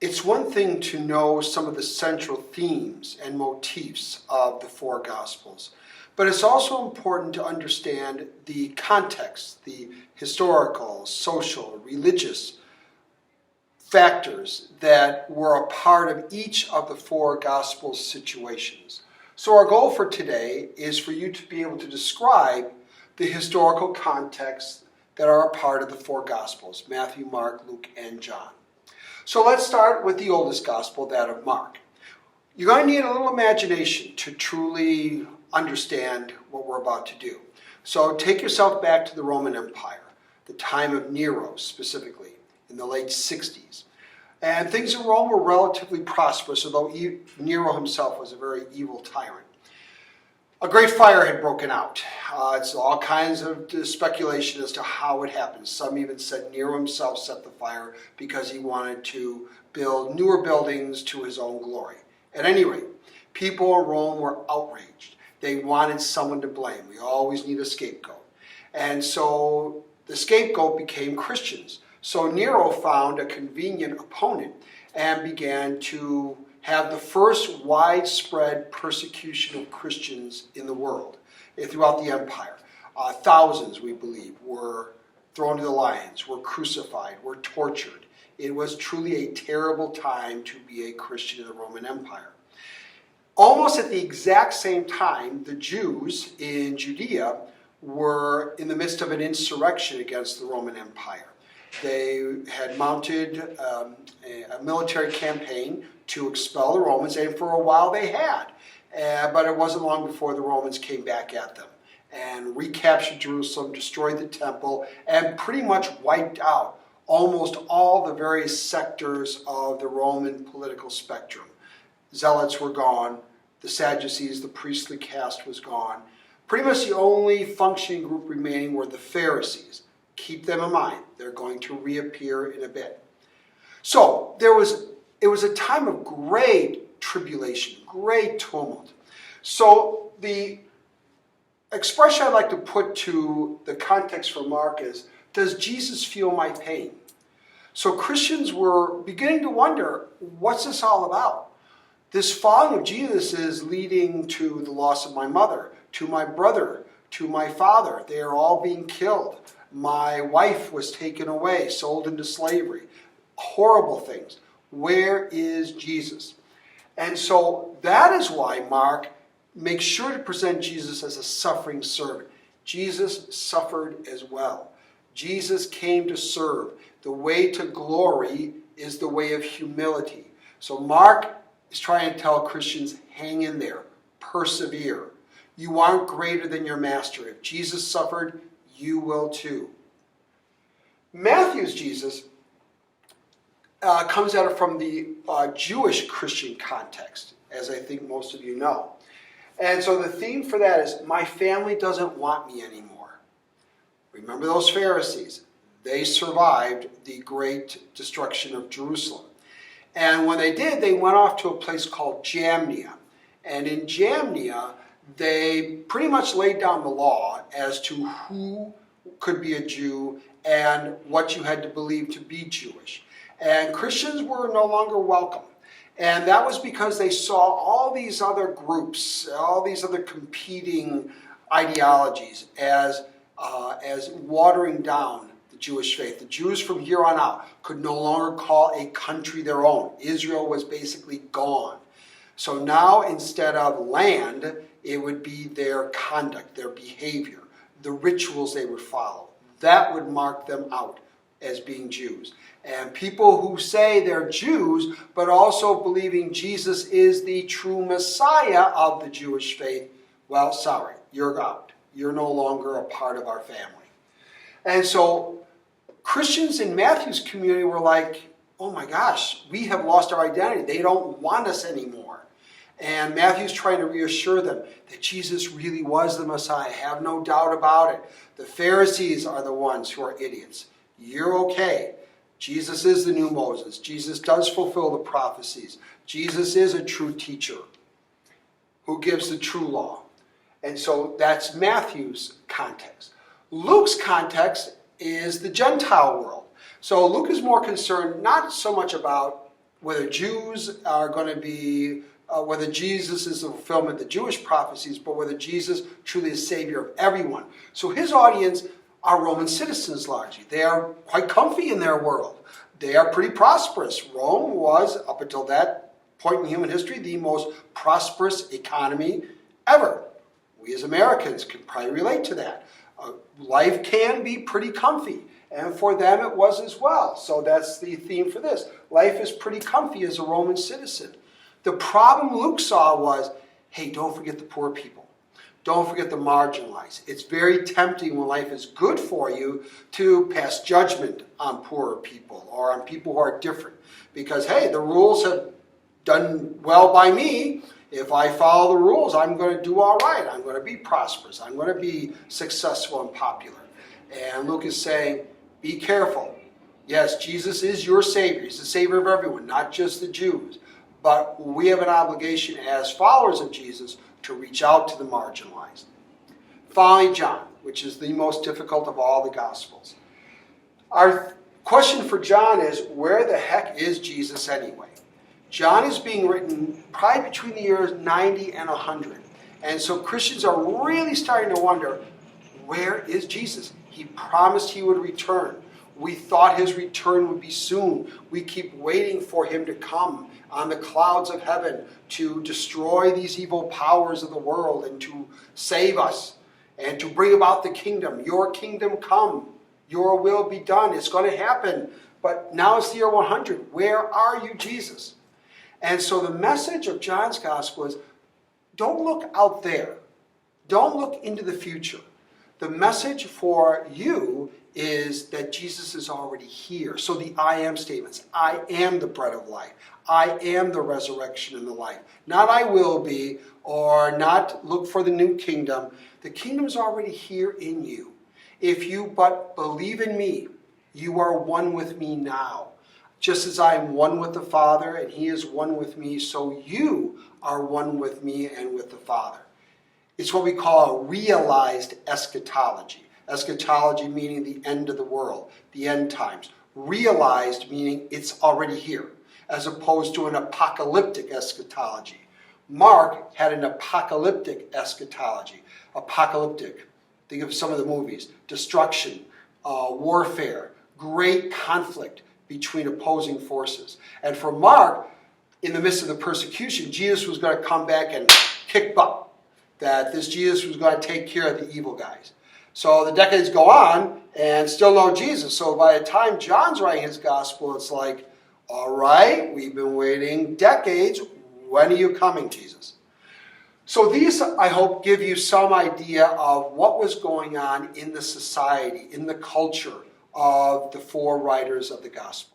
It's one thing to know some of the central themes and motifs of the four Gospels, but it's also important to understand the context, the historical, social, religious factors that were a part of each of the four Gospels situations. So our goal for today is for you to be able to describe the historical contexts that are a part of the four Gospels, Matthew, Mark, Luke, and John. So let's start with the oldest Gospel, that of Mark. You're going to need a little imagination to truly understand what we're about to do. So take yourself back to the Roman Empire, the time of Nero specifically, in the late 60s. And things in Rome were relatively prosperous, although Nero himself was a very evil tyrant. A great fire had broken out. It's all kinds of speculation as to how it happened. Some even said Nero himself set the fire because he wanted to build newer buildings to his own glory. At any rate, people in Rome were outraged. They wanted someone to blame. We always need a scapegoat. And so the scapegoat became Christians. So Nero found a convenient opponent and began to have the first widespread persecution of Christians in the world, throughout the empire. Thousands, we believe, were thrown to the lions, were crucified, were tortured. It was truly a terrible time to be a Christian in the Roman Empire. Almost at the exact same time, the Jews in Judea were in the midst of an insurrection against the Roman Empire. They had mounted a military campaign to expel the Romans, and for a while they had. But it wasn't long before the Romans came back at them and recaptured Jerusalem, destroyed the temple, and pretty much wiped out almost all the various sectors of the Roman political spectrum. Zealots were gone. The Sadducees, the priestly caste, was gone. Pretty much the only functioning group remaining were the Pharisees. Keep them in mind. They're going to reappear in a bit. So it was a time of great tribulation, great tumult. So the expression I'd like to put to the context for Mark is, does Jesus feel my pain? So Christians were beginning to wonder, what's this all about? This following of Jesus is leading to the loss of my mother, to my brother, to my father. They are all being killed. My wife was taken away, sold into slavery. Horrible things. Where is Jesus? And so that is why Mark makes sure to present Jesus as a suffering servant. Jesus suffered as well. Jesus came to serve. The way to glory is the way of humility. So Mark is trying to tell Christians, hang in there, persevere. You aren't greater than your master. If Jesus suffered, you will too. Matthew's Jesus comes at it from the Jewish Christian context, as I think most of you know. And so the theme for that is, my family doesn't want me anymore. Remember those Pharisees? They survived the great destruction of Jerusalem. And when they did, they went off to a place called Jamnia. And in Jamnia, they pretty much laid down the law as to who could be a Jew and what you had to believe to be Jewish. And Christians were no longer welcome. And that was because they saw all these other groups, all these other competing ideologies as watering down the Jewish faith. The Jews from here on out could no longer call a country their own. Israel was basically gone. So now, instead of land, it would be their conduct, their behavior, the rituals they would follow. That would mark them out as being Jews. And people who say they're Jews, but also believing Jesus is the true Messiah of the Jewish faith, well, sorry, you're out. You're no longer a part of our family. And so Christians in Matthew's community were like, oh my gosh, we have lost our identity. They don't want us anymore. And Matthew's trying to reassure them that Jesus really was the Messiah. Have no doubt about it. The Pharisees are the ones who are idiots. You're okay. Jesus is the new Moses. Jesus does fulfill the prophecies. Jesus is a true teacher who gives the true law. And so that's Matthew's context. Luke's context is the Gentile world. So Luke is more concerned not so much about whether Jews are going to be, whether Jesus is the fulfillment of the Jewish prophecies, but whether Jesus truly is Savior of everyone. So his audience are Roman citizens largely. They are quite comfy in their world. They are pretty prosperous. Rome was, up until that point in human history, the most prosperous economy ever. We as Americans can probably relate to that. Life can be pretty comfy, and for them it was as well. So that's the theme for this. Life is pretty comfy as a Roman citizen. The problem Luke saw was, hey, don't forget the poor people. Don't forget the marginalized. It's very tempting when life is good for you to pass judgment on poorer people or on people who are different. Because, hey, the rules have done well by me. If I follow the rules, I'm going to do all right. I'm going to be prosperous. I'm going to be successful and popular. And Luke is saying, be careful. Yes, Jesus is your Savior. He's the Savior of everyone, not just the Jews. But we have an obligation as followers of Jesus to reach out to the marginalized. Finally, John, which is the most difficult of all the Gospels. Our question for John is, where the heck is Jesus anyway? John is being written probably between the years 90 and 100. And so Christians are really starting to wonder, where is Jesus? He promised he would return. We thought his return would be soon. We keep waiting for him to come on the clouds of heaven to destroy these evil powers of the world and to save us and to bring about the kingdom. Your kingdom come. Your will be done. It's going to happen. But now it's the year 100. Where are you, Jesus? And so the message of John's gospel is, don't look out there. Don't look into the future. The message for you is that Jesus is already here. So the I am statements. I am the bread of life. I am the resurrection and the life. Not I will be, or not look for the new kingdom. The kingdom's already here in you. If you but believe in me, you are one with me now. Just as I am one with the Father and he is one with me, so you are one with me and with the Father. It's what we call a realized eschatology. Eschatology meaning the end of the world, the end times. Realized meaning it's already here, as opposed to an apocalyptic eschatology. Mark had an apocalyptic eschatology. Apocalyptic. Think of some of the movies. Destruction, warfare, great conflict between opposing forces. And for Mark, in the midst of the persecution, Jesus was going to come back and kick butt. That this Jesus was going to take care of the evil guys. So the decades go on and still no Jesus. So by the time John's writing his gospel, it's like, all right, we've been waiting decades. When are you coming, Jesus? So these, I hope, give you some idea of what was going on in the society, in the culture of the four writers of the gospel.